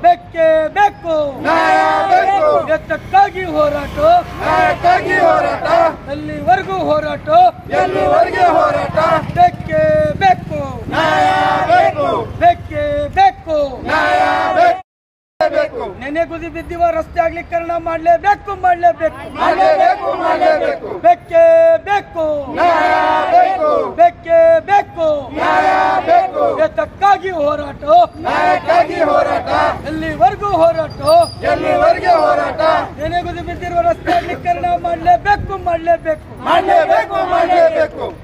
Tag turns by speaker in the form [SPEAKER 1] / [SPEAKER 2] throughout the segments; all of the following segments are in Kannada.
[SPEAKER 1] ಬೇಕೇ ಬೇಕು ಎತ್ತಕ್ಕಾಗಿ ಹೋರಾಟ ಎಲ್ಲಿವರೆಗೂ ಹೋರಾಟ ಬೇಕೇ ಬೇಕು ಬೇಕೇ ಬೇಕು ನೆನೆಗುದಿ ಬಿದ್ದಿವ ರಸ್ತೆ ಅಗಲೀಕರಣ ಮಾಡಲೇಬೇಕು ಬೇಕೇ ಬೇಕು ಬೇಕೇ ಬೇಕು ಎತ್ತಕ್ಕಾಗಿ ಹೋರಾಟ ಎಲ್ಲಿವರೆಗೂ ಹೋರಾಟ ನೆನೆಗುದಿ ಬಿದ್ದಿರುವ ರಸ್ತೆ ಅಗಲೀಕರಣ ಮಾಡಲೇಬೇಕು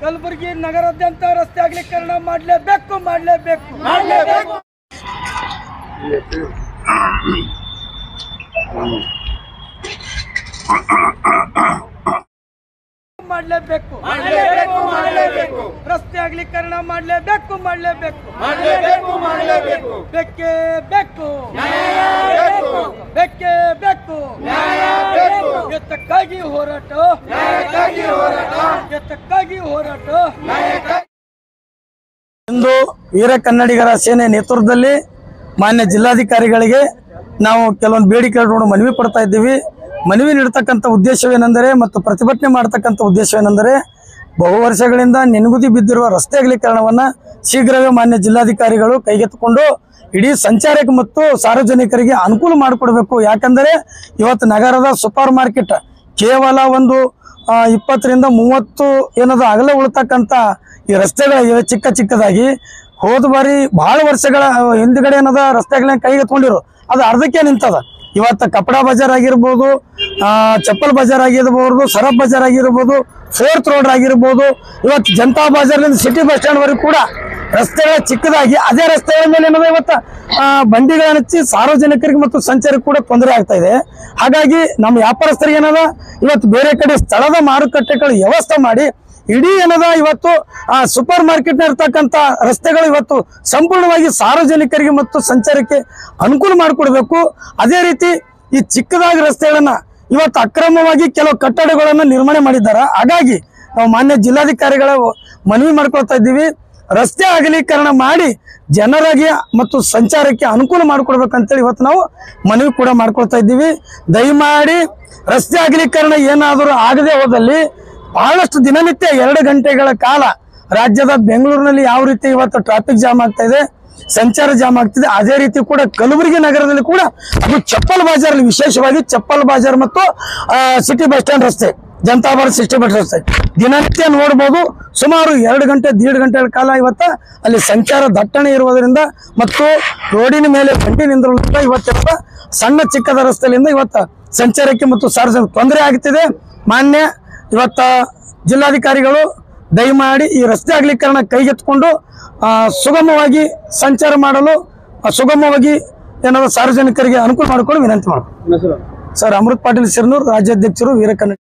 [SPEAKER 1] ಕಲಬುರಗಿ ನಗರಾದ್ಯಂತ ರಸ್ತೆ ಅಗಲೀಕರಣ ಮಾಡಲೇಬೇಕು ರಸ್ತೆ ಅಗಲೀಕರಣ ಮಾಡಲೇಬೇಕು ಬೇಕೇ ಬೇಕು ಎತ್ತಕ್ಕಾಗಿ ಹೋರಾಟ
[SPEAKER 2] ಇಂದು ವೀರ ಕನ್ನಡಿಗರ ಸೇನೆ ನೇತೃತ್ವದಲ್ಲಿ ಮಾನ್ಯ ಜಿಲ್ಲಾಧಿಕಾರಿಗಳಿಗೆ ನಾವು ಕೆಲವೊಂದು ಬೇಡಿಕೆಗಳನ್ನು ಮನವಿ ಕೊಡ್ತಾ ಇದ್ದೀವಿ. ಮನವಿ ನೀಡತಕ್ಕಂಥ ಉದ್ದೇಶವೇನೆಂದರೆ ಮತ್ತು ಪ್ರತಿಭಟನೆ ಮಾಡತಕ್ಕಂಥ ಉದ್ದೇಶವೇನೆಂದರೆ ಬಹು ವರ್ಷಗಳಿಂದ ನೆನಗುದಿ ಬಿದ್ದಿರುವ ರಸ್ತೆ ಅಗಲೀಕರಣವನ್ನು ಶೀಘ್ರವೇ ಮಾನ್ಯ ಜಿಲ್ಲಾಧಿಕಾರಿಗಳು ಕೈಗೆತ್ತಿಕೊಂಡು ಇಡೀ ಸಂಚಾರಕ್ಕೆ ಮತ್ತು ಸಾರ್ವಜನಿಕರಿಗೆ ಅನುಕೂಲ ಮಾಡಿಕೊಡಬೇಕು. ಯಾಕಂದರೆ ಇವತ್ತು ನಗರದ ಸೂಪರ್ ಮಾರ್ಕೆಟ್ ಕೇವಲ ಒಂದು 20 ರಿಂದ 30 ಏನದು ಅಗಲ ಉಳ್ತಕ್ಕಂಥ ಈ ರಸ್ತೆಗಳಿವೆ ಚಿಕ್ಕದಾಗಿ. ಹೋದ ಬಾರಿ ಬಹಳ ವರ್ಷಗಳ ಹಿಂದ್ಗಡೆ ಏನದ ರಸ್ತೆಗಳನ್ನ ಕೈಗೆತ್ಕೊಂಡಿರು ಅದು ಅರ್ಧಕ್ಕೆ ನಿಂತದ. ಇವತ್ತು ಕಪಡಾ ಬಜಾರ್ ಆಗಿರ್ಬೋದು, ಚಪ್ಪಲ್ ಬಜಾರ್ ಆಗಿರ್ಬೋದು, ಸರಬ್ ಬಜಾರ್ ಆಗಿರ್ಬೋದು, 4th ರೋಡ್ ಆಗಿರ್ಬೋದು, ಇವತ್ತು ಜನತಾ ಬಜಾರ್ನಿಂದ ಸಿಟಿ ಬಸ್ ಸ್ಟ್ಯಾಂಡ್ ವರೆಗೂ ಕೂಡ ರಸ್ತೆಗಳ ಚಿಕ್ಕದಾಗಿ ಅದೇ ರಸ್ತೆಗಳ ಮೇಲೆ ಏನದ ಇವತ್ತು ಬಂಡಿಗಳನ್ನ ಹಚ್ಚಿ ಸಾರ್ವಜನಿಕರಿಗೆ ಮತ್ತು ಸಂಚಾರಕ್ಕೆ ಕೂಡ ತೊಂದರೆ ಆಗ್ತಾ ಇದೆ. ಹಾಗಾಗಿ ನಮ್ಮ ವ್ಯಾಪಾರಸ್ಥರಿಗೆ ಏನದ ಇವತ್ತು ಬೇರೆ ಕಡೆ ಸ್ಥಳದ ಮಾರುಕಟ್ಟೆಗಳು ವ್ಯವಸ್ಥೆ ಮಾಡಿ ಇಡೀ ಏನದ ಇವತ್ತು ಸೂಪರ್ ಮಾರ್ಕೆಟ್ ಇರ್ತಕ್ಕಂಥ ರಸ್ತೆಗಳು ಇವತ್ತು ಸಂಪೂರ್ಣವಾಗಿ ಸಾರ್ವಜನಿಕರಿಗೆ ಮತ್ತು ಸಂಚಾರಕ್ಕೆ ಅನುಕೂಲ ಮಾಡಿಕೊಡ್ಬೇಕು. ಅದೇ ರೀತಿ ಈ ಚಿಕ್ಕದಾಗಿ ರಸ್ತೆಗಳನ್ನ ಇವತ್ತು ಅಕ್ರಮವಾಗಿ ಕೆಲವು ಕಟ್ಟಡಗಳನ್ನ ನಿರ್ಮಾಣ ಮಾಡಿದ್ದಾರೆ. ಹಾಗಾಗಿ ನಾವು ಮಾನ್ಯ ಜಿಲ್ಲಾಧಿಕಾರಿಗಳ ಮನವಿ ಮಾಡ್ಕೊಳ್ತಾ ಇದ್ದೀವಿ, ರಸ್ತೆ ಅಗಲೀಕರಣ ಮಾಡಿ ಜನರಿಗೆ ಮತ್ತು ಸಂಚಾರಕ್ಕೆ ಅನುಕೂಲ ಮಾಡಿಕೊಡ್ಬೇಕಂತೇಳಿ ಇವತ್ತು ನಾವು ಮನವಿ ಕೂಡ ಮಾಡ್ಕೊಳ್ತಾ ಇದ್ದೀವಿ. ದಯಮಾಡಿ ರಸ್ತೆ ಅಗಲೀಕರಣ ಏನಾದರೂ ಆಗದೆ ಹೋದಲ್ಲಿ ಬಹಳಷ್ಟು ದಿನನಿತ್ಯ 2 ಗಂಟೆಗಳ ಕಾಲ ರಾಜ್ಯದ ಬೆಂಗಳೂರಿನಲ್ಲಿ ಯಾವ ರೀತಿ ಇವತ್ತು ಟ್ರಾಫಿಕ್ ಜಾಮ್ ಆಗ್ತಾ ಇದೆ, ಸಂಚಾರ ಜಾಮ್ ಆಗ್ತಿದೆ, ಅದೇ ರೀತಿ ಕೂಡ ಕಲಬುರಗಿ ನಗರದಲ್ಲಿ ಕೂಡ ಅದು ಚಪ್ಪಲ್ ಬಜಾರ್, ವಿಶೇಷವಾಗಿ ಚಪ್ಪಲ್ ಬಜಾರ್ ಮತ್ತು ಸಿಟಿ ಬಸ್ ಸ್ಟ್ಯಾಂಡ್ ರಸ್ತೆ, ಜನತಾ ಬಸ್ ಸಿಟಿ ಬಸ್ ರಸ್ತೆ ದಿನನಿತ್ಯ ನೋಡಬಹುದು. ಸುಮಾರು 2 ಗಂಟೆ 1.5 ಗಂಟೆಗಳ ಕಾಲ ಇವತ್ತ ಅಲ್ಲಿ ಸಂಚಾರ ದಟ್ಟಣೆ ಇರುವುದರಿಂದ ಮತ್ತು ರೋಡಿನ ಮೇಲೆ ಬಂಡಿ ನಿಂದ್ರಲಿಂದ ಇವತ್ತು ಸಣ್ಣ ಚಿಕ್ಕದ ರಸ್ತೆಯಿಂದ ಇವತ್ತು ಸಂಚಾರಕ್ಕೆ ಮತ್ತು ಸಾರ್ವಜನಿಕ ತೊಂದರೆ ಆಗುತ್ತಿದೆ. ಮಾನ್ಯ ಇವತ್ತ ಜಿಲ್ಲಾಧಿಕಾರಿಗಳು ದಯಮಾಡಿ ಈ ರಸ್ತೆ ಅಗಲೀಕರಣ ಕೈಗೆತ್ತಿಕೊಂಡು ಸುಗಮವಾಗಿ ಸಂಚಾರ ಮಾಡಲು ಸುಗಮವಾಗಿ ಏನಾದರೂ ಸಾರ್ವಜನಿಕರಿಗೆ ಅನುಕೂಲ ಮಾಡಿಕೊಂಡು ವಿನಂತಿ ಮಾಡ್ಬೋದು. ಸರ್, ಅಮೃತ್ ಪಾಟೀಲ್ ಸಿರ್ನೂರ್, ರಾಜ್ಯಾಧ್ಯಕ್ಷರು, ವೀರ ಕನ್ನಡ.